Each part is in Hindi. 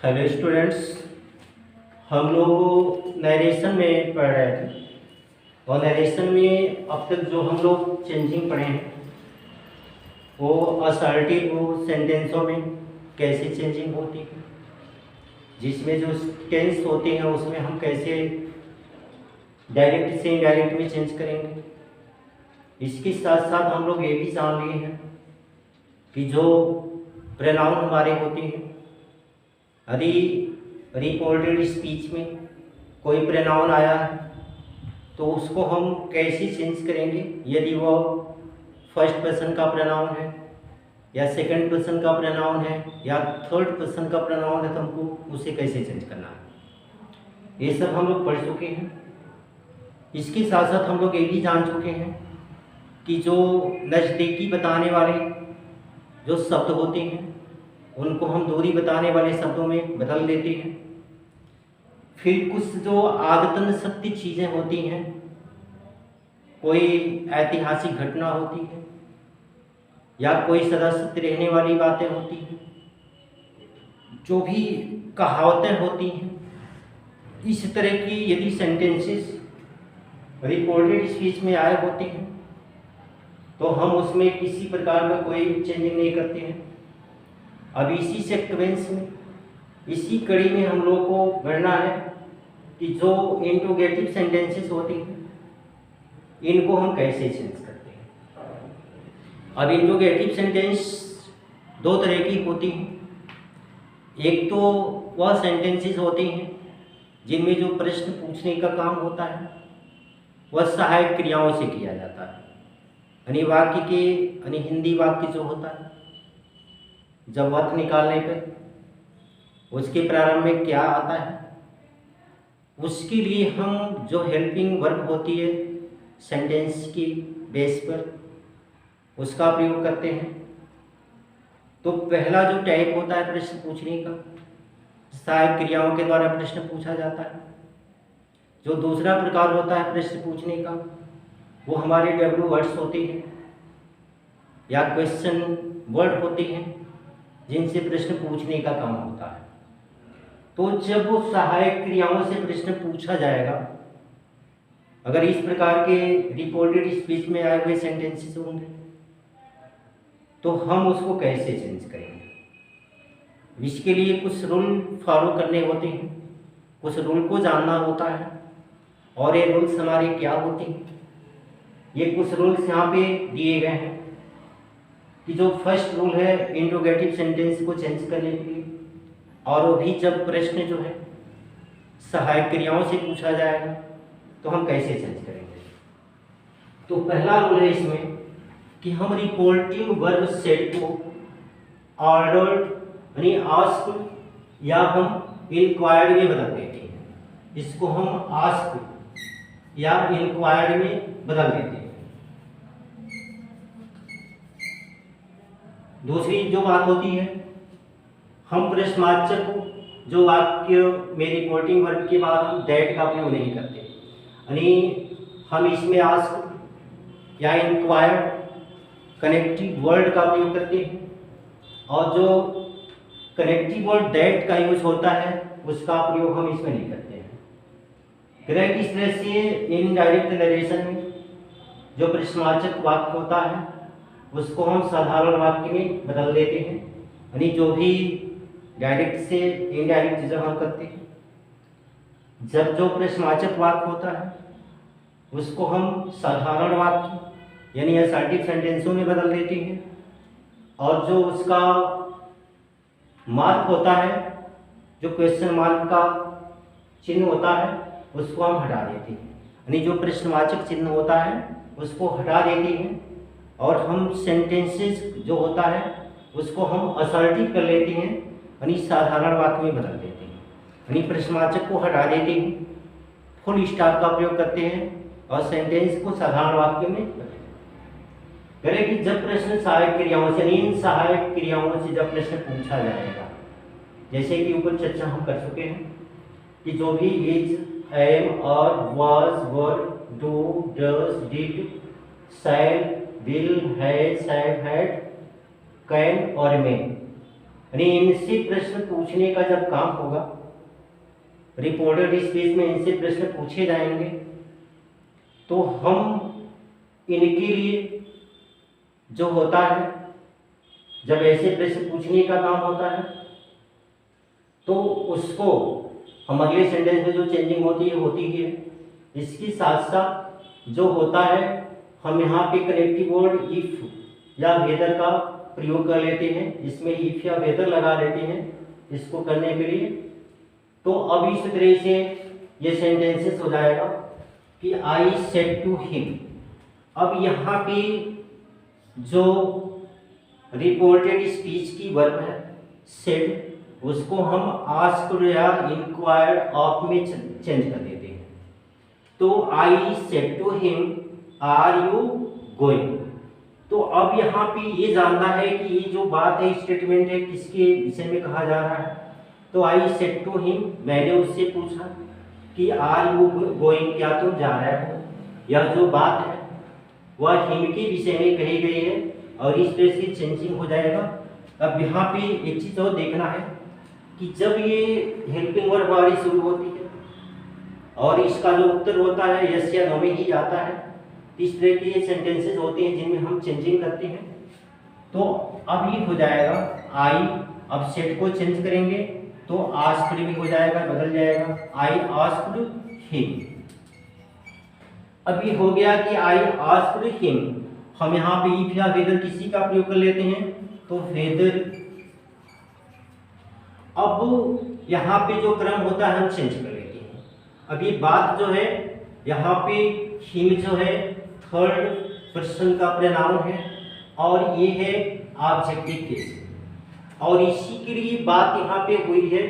हेलो स्टूडेंट्स, हम लोग नरेशन में पढ़ रहे थे और नरेशन में अब तक जो हम लोग चेंजिंग पढ़े हैं वो असर्टिव सेंटेंसों में कैसे चेंजिंग होती है, जिसमें जो टेंस होते हैं उसमें हम कैसे डायरेक्ट से इनडायरेक्ट में चेंज करेंगे। इसके साथ साथ हम लोग ये भी जान लिए हैं कि जो प्रोनाउन हमारे होते हैं, यदि रिपोर्टेड स्पीच में कोई प्रोनाउन आया है तो उसको हम कैसे चेंज करेंगे। यदि वो फर्स्ट पर्सन का प्रोनाउन है या सेकंड पर्सन का प्रोनाउन है या थर्ड पर्सन का प्रोनाउन है तो हमको उसे कैसे चेंज करना है, ये सब हम लोग पढ़ चुके हैं। इसके साथ साथ हम लोग ये भी जान चुके हैं कि जो नज़दीकी बताने वाले जो शब्द होते हैं उनको हम दूरी बताने वाले शब्दों में बदल देते हैं। फिर कुछ जो आदतन सत्य चीज़ें होती हैं, कोई ऐतिहासिक घटना होती है या कोई सदा सत्य रहने वाली बातें होती हैं, जो भी कहावतें होती हैं, इस तरह की यदि सेंटेंसेस रिपोर्टेड स्पीच में आए होते हैं तो हम उसमें किसी प्रकार का कोई चेंजिंग नहीं करते हैं। अब इसी सीक्वेंस में, इसी कड़ी में हम लोग को पढ़ना है कि जो इंट्रोगेटिव सेंटेंसेस होती हैं इनको हम कैसे चेंज करते हैं। अब इंट्रोगेटिव सेंटेंस दो तरह की होती हैं। एक तो वह सेंटेंसेस होती हैं जिनमें जो प्रश्न पूछने का काम होता है वह सहायक क्रियाओं से किया जाता है। यानी वाक्य के हिंदी वाक्य जो होता है, जब अर्थ निकालने पर उसके प्रारंभ में क्या आता है, उसके लिए हम जो हेल्पिंग वर्ब होती है सेंटेंस की बेस पर उसका प्रयोग करते हैं। तो पहला जो टाइप होता है प्रश्न पूछने का, सहायक क्रियाओं के द्वारा प्रश्न पूछा जाता है। जो दूसरा प्रकार होता है प्रश्न पूछने का वो हमारे डब्ल्यू वर्ड्स होते हैं या क्वेश्चन वर्ड होते हैं जिनसे प्रश्न पूछने का काम होता है। तो जब वो सहायक क्रियाओं से प्रश्न पूछा जाएगा, अगर इस प्रकार के रिपोर्टेड स्पीच में आए हुए सेंटेंसेस होंगे तो हम उसको कैसे चेंज करेंगे। इसके लिए कुछ रूल फॉलो करने होते हैं, कुछ रूल को जानना होता है। और ये रूल्स हमारे क्या होते हैं, ये कुछ रूल्स यहाँ पे दिए गए हैं कि जो फर्स्ट रूल है इंट्रोगेटिव सेंटेंस को चेंज करने के लिए, और वो भी जब प्रश्न जो है सहायक क्रियाओं से पूछा जाएगा तो हम कैसे चेंज करेंगे। तो पहला रूल है इसमें कि हम रिपोर्टिंग वर्ब सेट को ऑर्डर्ड यानी आस्क या हम इंक्वायर्ड में बदल देते हैं। इसको हम आस्क या इंक्वायर्ड में बदल देते हैं। दूसरी जो बात होती है, हम प्रश्नवाचक को जो वाक्य में रिपोर्टिंग वर्ब के बाद हम दैट का प्रयोग नहीं करते, यानी हम इसमें आस्क या इंक्वायर्ड कनेक्टिव वर्ड का प्रयोग करते हैं। और जो कनेक्टिव वर्ड दैट का यूज होता है उसका प्रयोग हम इसमें नहीं करते हैं। ग्रह इस तरह से इनडायरेक्ट नरेशन में जो प्रश्नवाचक वाक्य होता है उसको हम साधारण वाक्य में बदल देते हैं। यानी जो भी डायरेक्ट से इनडायरेक्ट जब हम करते हैं, जब जो प्रश्नवाचक वाक्य होता है उसको हम साधारण वाक्य यानी असर्टिव सेंटेंसों में बदल देते हैं। और जो उसका मार्क होता है, जो क्वेश्चन मार्क का चिन्ह होता है उसको हम हटा देते हैं। यानी जो प्रश्नवाचक चिन्ह होता है उसको हटा देते हैं और हम सेंटेंसेस जो होता है उसको हम असर्टिव कर लेते हैं, यानी साधारण वाक्य में बदल देते हैं। यानी प्रश्नवाचक को हटा देते हैं, फुल स्टॉप का प्रयोग करते हैं और सेंटेंस को साधारण वाक्य में बदल देते हैं। करें कि जब प्रश्न सहायक क्रियाओं से, इन सहायक क्रियाओं से जब प्रश्न पूछा जाएगा, जैसे कि ऊपर चर्चा हम कर चुके हैं कि जो भी इज, एम और was, were, do, does, did, shall, will, has, have, had, can और में, यानी इनसे प्रश्न पूछने का जब काम होगा, रिपोर्टेड स्पीच में इनसे प्रश्न पूछे जाएंगे, तो हम इनके लिए जो होता है, जब ऐसे प्रश्न पूछने का काम होता है तो उसको हम अगले सेंटेंस में जो चेंजिंग होती है। इसके साथ साथ जो होता है, हम यहाँ पे कनेक्टिव वर्ड इफ या वेदर का प्रयोग कर लेते हैं। इसमें इफ या वेदर लगा लेते हैं इसको करने के लिए। तो अब इस तरह से ये सेंटेंसेस हो जाएगा कि आई सेड टू हिम। अब यहाँ पे जो रिपोर्टेड स्पीच की वर्ब है सेड, उसको हम आस्क्ड या इंक्वायर्ड ऑफ में चेंज कर देते हैं। तो I said to him are you going. तो अब यहाँ पे ये जानना है कि ये जो बात है, स्टेटमेंट है, किसके विषय में कहा जा रहा है। तो आई सेड टू हिम, मैंने उससे पूछा कि आर यू गोइंग, क्या तुम जा रहे हो। यह जो बात है वह हिम के विषय में कही गई है और इस तरह से चेंजिंग हो जाएगा। अब यहाँ पे एक चीज और देखना है कि जब ये हेल्पिंग वर्ब हमारी शुरू होती है और इसका जो उत्तर होता है यस या नो में ही जाता है, इस तरह के सेंटेंसेस होते हैं जिनमें हम चेंजिंग करते हैं। तो अब ये हो जाएगा आई, अब सेट को चेंज करेंगे तो आस्क्ड भी हो जाएगा, बदल जाएगा, आई आस्क्ड हिम। अब ये हो गया कि आई आस्क्ड हिम। हम यहाँ पे इफ या वेदर किसी का प्रयोग कर लेते हैं, तो वेदर। अब यहाँ पे जो क्रम होता है हम चेंज कर लेते हैं। अब ये बात जो है, यहाँ पे हिम जो है थर्ड पर्सन का प्रोनाउन है और ये है ऑब्जेक्टिव केस, और इसी के लिए बात यहाँ पे हुई है,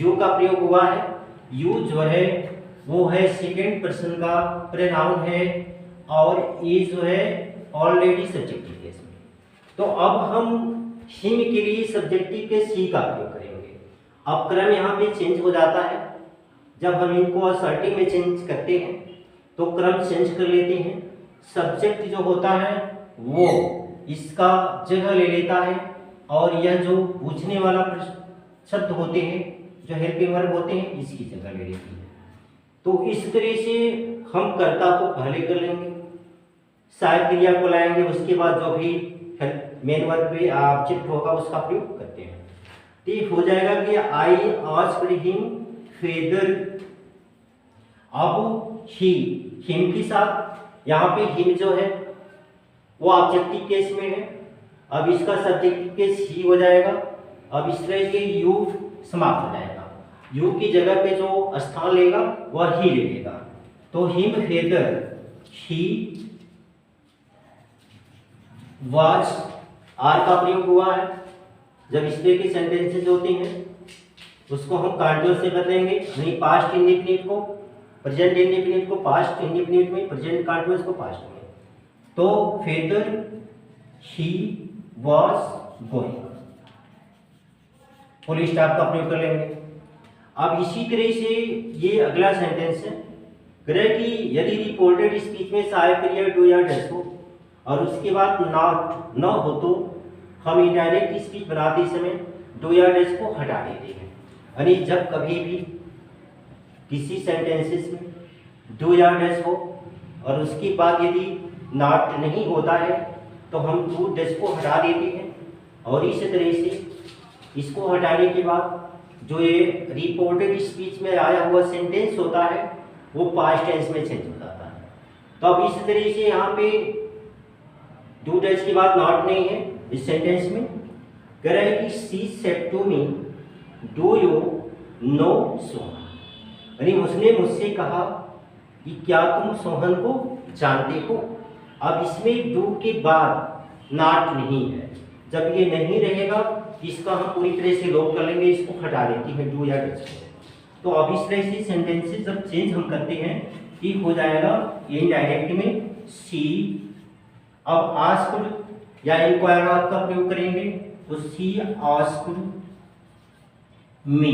यू का प्रयोग हुआ है। यू जो है वो है सेकेंड पर्सन का प्रोनाउन है और ये जो है ऑलरेडी सब्जेक्टिव केस में। तो अब हम हिम के लिए सब्जेक्टिव के सी का प्रयोग करेंगे। अब क्रम यहाँ पे चेंज हो जाता है। जब हम इनको असर्टिव में चेंज करते हैं तो क्रम चेंज कर लेते हैं। सब्जेक्ट जो होता है वो इसका जगह ले लेता है और यह जो पूछने वाला शब्द होते हैं, जो हेल्पिंग वर्ब होते हैं, इसकी जगह ले लेती है। तो इस तरह से हम कर्ता को पहले कर लेंगे, सहायक क्रिया को लाएंगे, उसके बाद जो भी मेन वर्ब पे ऑब्जेक्ट होगा उसका प्रयोग करते हैं। तो ये हो जाएगा कि आई आस्क्ड हिम वेदर। अब ही, हिम के साथ यहाँ पे हिम जो है वो ऑब्जेक्टिव केस में है। अब इसका सब्जेक्टिव केस ही हो जाएगा। अब इस तरह से यू समाप्त हो जाएगा। यू की जगह पे जो स्थान लेगा वह ही ले लेगा। तो him whether he was, are का प्रयोग हुआ है। जब इस तरह के सेंटेंसेस होते हैं उसको हम कंटीन्यूअस से बदलेंगे, यानी पास्ट इंडेफिनिट को प्रेजेंट इंडेफिनिट को पास्ट इंडेफिनिट में, प्रेजेंट कंटीन्यूअस को पास्ट में। तो weather he was going, full stop का प्रयोग कर लेंगे। अब इसी तरह से ये अगला सेंटेंस है, कह कि यदि रिपोर्टेड स्पीच में सहायक क्रिया डू या डैश हो और उसके बाद नॉट न हो तो हम इनडायरेक्ट स्पीच बनाते समय डू या डैश को हटा देते हैं। यानी जब कभी भी किसी सेंटेंसेस में डू या डैश हो और उसके बाद यदि नॉट नहीं होता है तो हम डू डैश को हटा देते हैं, और इस तरह से इसको हटाने के बाद जो ये रिपोर्टेड स्पीच में आया हुआ सेंटेंस होता है वो पास्ट टेंस में चेंज हो जाता है। तो अब इस तरह से यहाँ पे डू डैश के बाद नॉट नहीं है इस सेंटेंस में। कह रहा है कि she said to me do you know Sohan, यानी उसने मुझसे कहा कि क्या तुम सोहन को जानते हो। अब इसमें डू के बाद नॉट नहीं है। जब ये नहीं रहेगा इसका हम पूरी तरह से लोप कर लेंगे, इसको हटा देती है डू या डैश को। तो अब इस तरह से सेंटेंसेस जब चेंज हम करते हैं ये हो जाएगा इनडायरेक्ट में सी। अब आस्क्ड या इंक्वायर का प्रयोग करेंगे तो सी आस्क्ड मी।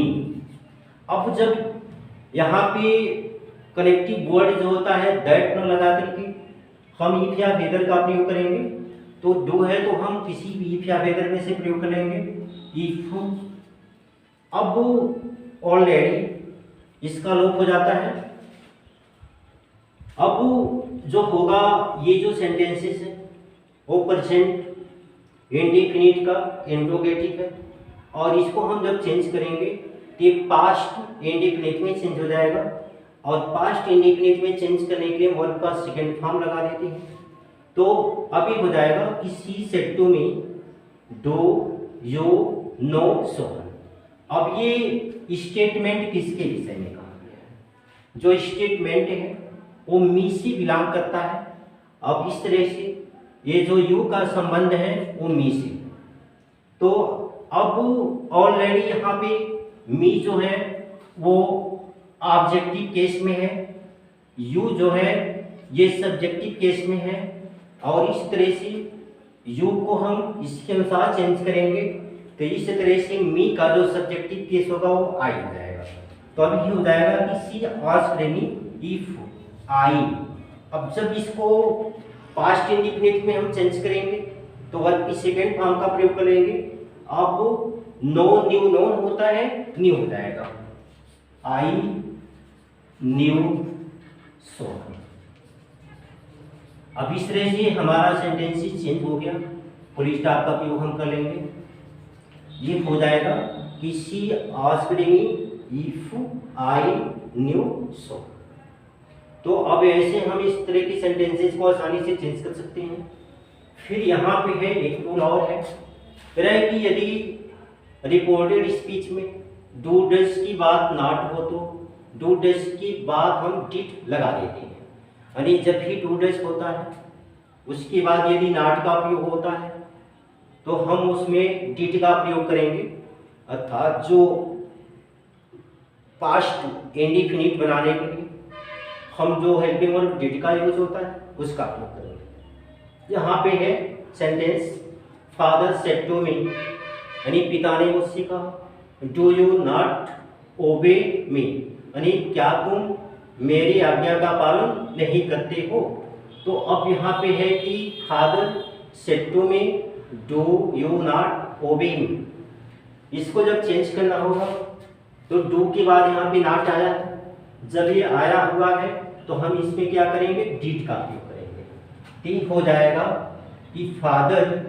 अब जब यहाँ पे कनेक्टिव वर्ड जो होता है दैट न लगा करके हम इफ या वेदर का प्रयोग करेंगे। तो डू है तो हम किसी भी इफ या वेदर में से प्रयोग करेंगे। इफ, अब ऑलरेडी इसका लोप हो जाता है। अब जो होगा ये जो सेंटेंसेस है वो प्रेजेंट इंडेफिनिट का इंट्रोगेटिव है, और इसको हम जब चेंज करेंगे तो ये पास्ट इंडेफिनिट में चेंज हो जाएगा, और पास्ट इंडेफिनिट में चेंज करने के लिए वर्ब का सेकंड फॉर्म लगा देते हैं। तो अभी हो जाएगा कि she said to me do you know so on. अब ये स्टेटमेंट किसके विषय में कहा गया है? जो स्टेटमेंट है वो मी से बिलोंग करता है। अब इस तरह से ये जो यू का संबंध है वो मी से, तो अब ऑलरेडी यहाँ पे मी जो है वो ऑब्जेक्टिव केस में है, यू जो है ये सब्जेक्टिव केस में है, और इस तरह से यू को हम इसके अनुसार चेंज करेंगे तो इस तरह से मी का जो सब्जेक्टिव केस होगा वो आई हो जाएगा। तो अब ये हो जाएगा कि सी आस्क्ड मी इफ आई। अब जब इसको पास्ट इंडेफिनिट में हम चेंज करेंगे तो वर्ब की सेकेंड फॉर्म का प्रयोग करेंगे। अब नो न्यू नोन होता है, न्यू हो जाएगा, आई न्यू सो। अब इस तरह से हमारा सेंटेंस चेंज हो गया, फुल स्टॉप का प्रयोग हम कर लेंगे। ये हो जाएगा कि she asked me if I knew so. तो अब ऐसे हम इस तरह की सेंटेंसेस को आसानी से चेंज कर सकते हैं। फिर यहाँ पे है एक रूल और है, कह है कि यदि रिपोर्टेड स्पीच में डू डज की बात नॉट हो तो डू डज की बात हम डिड लगा देते हैं, यानी जब भी डू डज होता है उसके बाद यदि नॉट का प्रयोग होता है तो हम उसमें डिड का प्रयोग करेंगे, अर्थात जो पास्ट इंडेफिनिट बनाने के लिए हम जो हेल्पिंग वर्ब डिड का यूज होता है उसका प्रयोग करेंगे। यहाँ पे है sentence father said to me, यानी पिता ने मुझसे कहा डू यू नॉट ओबे मी, यानी क्या तुम मेरी आज्ञा का पालन नहीं करते हो। तो अब यहाँ पे है कि father said to me do you not obey me, इसको जब चेंज करना होगा तो डू के बाद यहाँ पे नॉट आया है, जब ये आया हुआ है तो हम इसमें क्या करेंगे, डिड का प्रयोग करेंगे। ठीक हो जाएगा कि फादर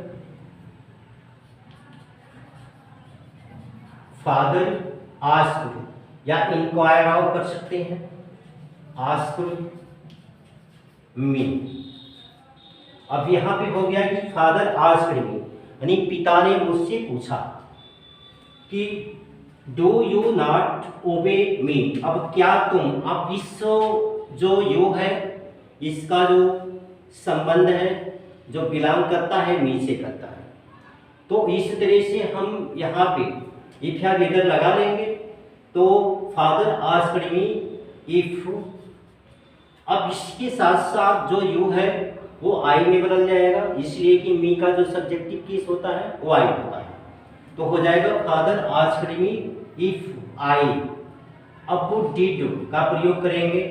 आस्क्ड या इंक्वायर आउट कर सकते हैं, आस्क्ड मी। अब यहाँ पे हो गया कि फादर आस्क्ड मी, यानी पिता ने मुझसे पूछा कि डू यू नॉट ओबे मी, अब क्या तुम, अब इस जो यू है इसका जो संबंध है जो बिलोंग करता है मी से करता है, तो इस तरह से हम यहाँ पे इफ या वेदर लगा लेंगे तो फादर आस्क्ड मी इफ। अब इसके साथ साथ जो यू है वो आई में बदल जाएगा, इसलिए कि मी का जो सब्जेक्टिव केस होता है वो आई होता है, तो हो जाएगा फादर आस्क्ड मी इफ आई। अब वो डिड का प्रयोग करेंगे।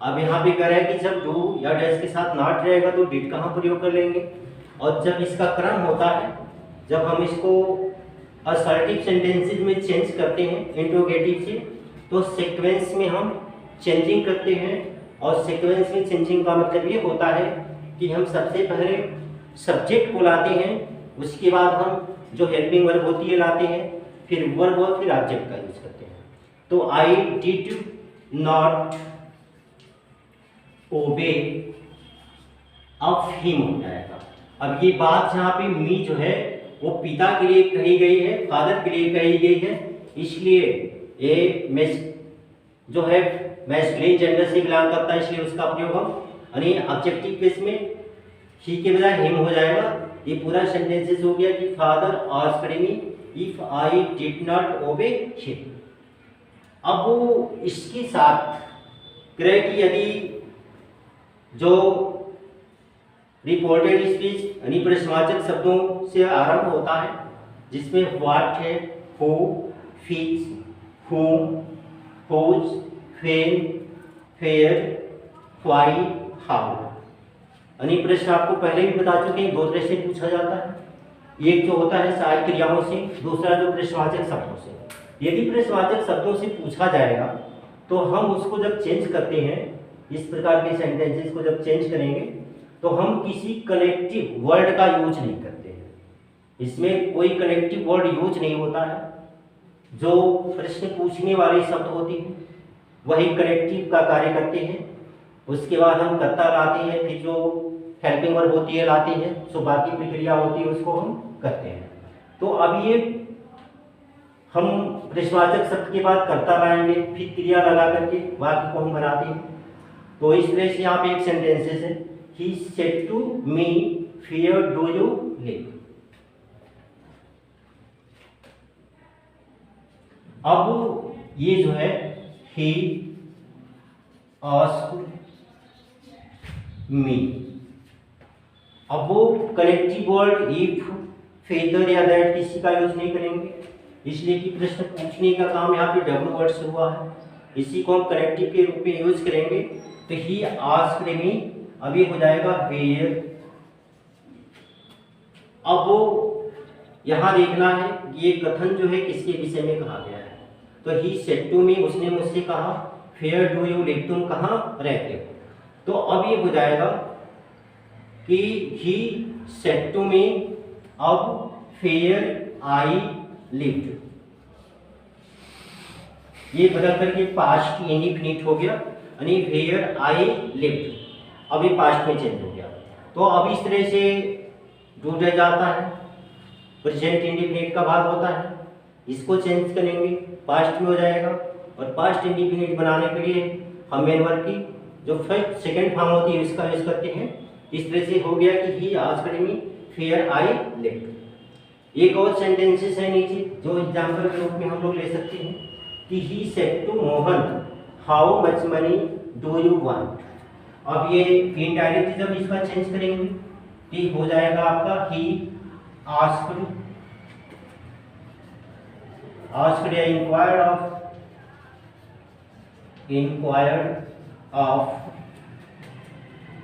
अब यहाँ पे कह रहा है कि जब डू या डज के साथ नॉट रहेगा तो डिड कहाँ प्रयोग कर लेंगे, और जब इसका क्रम होता है, जब हम इसको असर्टिव सेंटेंसेस में चेंज करते हैं इंट्रोगेटिव से, तो सीक्वेंस में हम चेंजिंग करते हैं, और सीक्वेंस में चेंजिंग का मतलब ये होता है कि हम सबसे पहले सब्जेक्ट को लाते हैं, उसके बाद हम जो हेल्पिंग वर्ब होती है लाते हैं, फिर वर्ब और फिर ऑब्जेक्ट का यूज करते हैं। तो आई डिड नॉट ओबे, अब हिम हो जाएगा। अब ये बात जहाँ पे मी जो है वो पिता के लिए कही गई है, फादर के लिए कही गई है, इसलिए ये जो है मैस्कुलिन जेंडर से बिलोंग करता है, इसलिए उसका प्रयोग हम यानी ऑब्जेक्टिव केस में ही के बजाय हिम हो जाएगा। ये पूरा सेंटेंसेस हो गया कि father asked me if I did not obey him. अब वो इसके साथ कहे कि यदि जो रिपोर्टेड स्पीच यानी प्रश्नवाचक शब्दों से आरंभ होता है, जिसमें व्हाट है, who, which, whom, whose, when, where, why, how, यानी प्रश्न आपको पहले भी बता चुके हैं, दो तरह से पूछा जाता है। एक जो होता है सहायक क्रियाओं से, दूसरा जो प्रश्नवाचक शब्दों से। यदि प्रश्नवाचक शब्दों से पूछा जाएगा तो हम उसको जब चेंज करते हैं, इस प्रकार के सेंटेंसेस को जब चेंज करेंगे तो हम किसी कनेक्टिव वर्ड का यूज नहीं करते हैं। इसमें कोई कनेक्टिव वर्ड यूज नहीं होता है। जो प्रश्न पूछने वाले शब्द होते हैं वही कनेक्टिव का कार्य करते हैं। उसके बाद हम कर्ता लाते हैं, फिर जो हेल्पिंग वर्ब होती है लाते हैं, सो बाकी प्रक्रिया होती है उसको हम करते हैं। तो अब ये हम प्रश्नवाचक शब्द के बाद कर्ता लाएंगे, फिर क्रिया लगा करके वाक्य को हम बनाते हैं। तो इस तरह से यहाँ पे एक सेंटेंसेस है, he said to me where do you live. अब ये जो है ही आस्क्ड मी, अब वो कनेक्टिव वर्ड इफ, फेदर या दैट किसी का यूज नहीं करेंगे, इसलिए कि प्रश्न पूछने का काम यहाँ पे डब्ल्यू वर्ड से हुआ है, इसी को हम कनेक्टिव के रूप में यूज करेंगे। तो ही आस्क्ड मी, अब ये हो जाएगा वेयर। अब वो यहाँ देखना है कि ये कथन जो है किसके विषय में कहा गया है। तो ही सेड टू मी, उसने मुझसे कहा, फेयर डू यू लिव, तुम कहाँ रहते हो। तो अब ये हो जाएगा कि ही सेड टू मी, अब फेयर आई लिव्ड, ये बदल करके पास्ट इंडिफिनिट हो गया, यानी फेयर आई लिव्ड, अब ये पास्ट में चेंज हो गया। तो अब इस तरह से ढूंढा जाता है, प्रेजेंट इंडिफिनिट का भाग होता है, इसको चेंज करेंगे पास्ट में हो जाएगा। और पास्ट इंडिफिनिट बनाने के लिए हम मेन वर्ब की जो फर्स्ट सेकंड फॉर्म होती है इसका यूज करते हैं। इस तरह से हो गया कि ही asked me fair I lived. एक और सेंटेंसेस है नीचे जो एग्जाम्पल के रूप में हम लोग ले सकते हैं कि he said to Mohan how much money do you want. अब ये इनडायरेक्टली जब इसका चेंज करेंगे तो हो जाएगा आपका ही आस्क्ड या इंक्वायर्ड ऑफ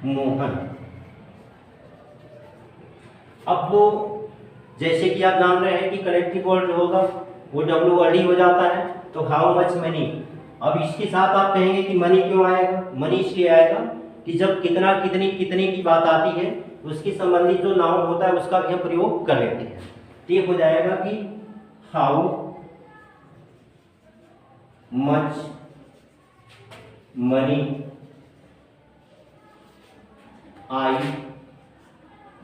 मोहन। अब वो जैसे कि आप जान रहे हैं कि कनेक्टिव वर्ड जो होगा वो डब्ल्यू वर्ड ही हो जाता है। तो हाउ मच मनी, अब इसके साथ आप कहेंगे कि मनी क्यों आएगा, मनी इसलिए आएगा कि जब कितना कितनी कितने की बात आती है उसके संबंधित जो नाउन होता है उसका भी हम प्रयोग कर लेते हैं। तो ये हो जाएगा कि how much money I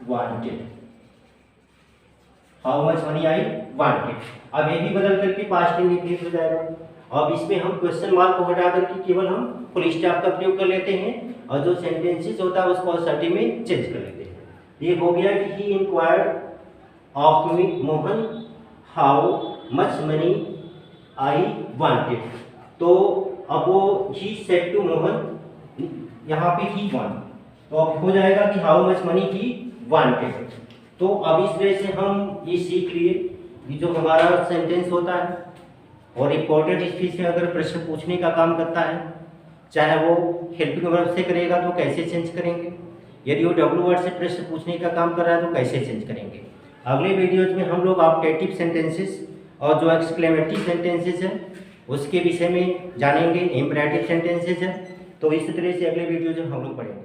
wanted, how much money I wanted. अब ये भी बदल करके पास्ट इंडिफिनिट हो जाएगा। अब इसमें हम क्वेश्चन मार्क को हटा करके केवल हम फुल स्टॉप का प्रयोग कर लेते हैं और जो सेंटेंसेस होता है उसको असर्टिव में चेंज कर लेते हैं। ये हो गया कि he inquired of me Mohan how much money I wanted. तो अब वो ही सेड टू मोहन, यहाँ पे ही वांट, तो अब हो जाएगा कि how much money he wanted. तो अब इस तरह से हम ये सीख लिए कि जो हमारा सेंटेंस होता है और इम्पोर्टेंट स्पीच में अगर प्रश्न पूछने का काम करता है, चाहे वो हेल्पिंग वर्ब से करेगा तो कैसे चेंज करेंगे, यदि वो डब्ल्यू वर्ड से प्रश्न पूछने का काम कर रहा है तो कैसे चेंज करेंगे। अगले वीडियोज में हम लोग ऑप्टेटिव सेंटेंसेस और जो एक्सक्लेमेटिव सेंटेंसेस है उसके विषय में जानेंगे, इम्परेटिव सेंटेंसेस है। तो इसी तरह से अगले वीडियो जो हम लोग पढ़ेंगे।